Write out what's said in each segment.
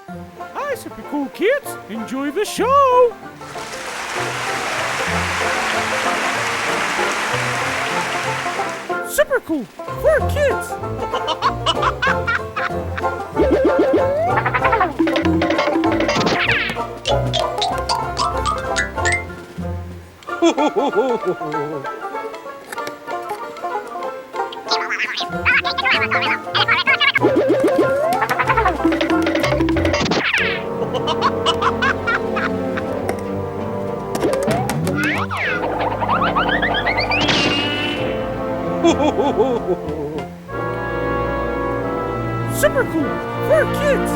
Hi, super cool kids. Enjoy the show. Super cool for kids. Super cool for kids.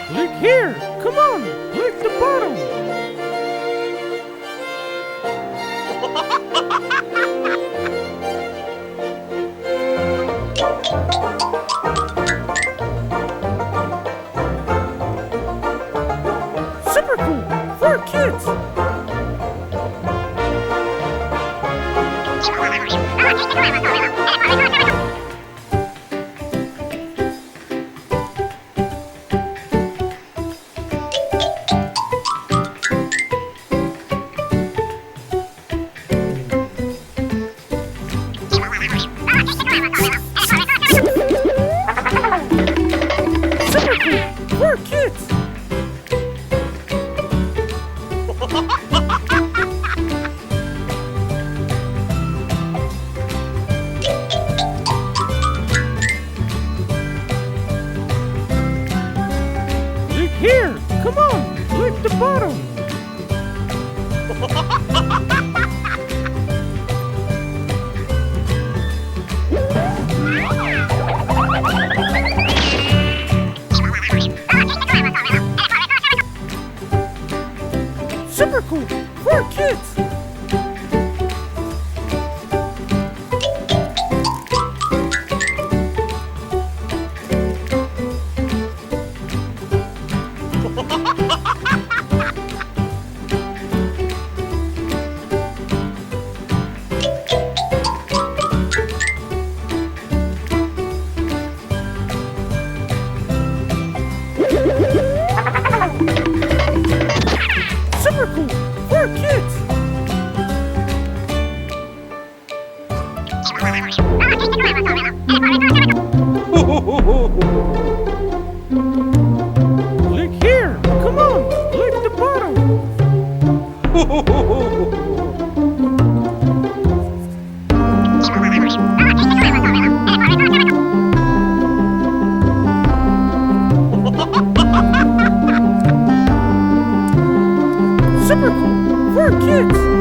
Look here. Come on. Lick the bottom. Super cool for kids. Super cool for kids. Look here. Come on. Lick the bottom. Super cool for kids. Super cool for kids. Look here. Come on. Lick the bottom. Super cool for kids.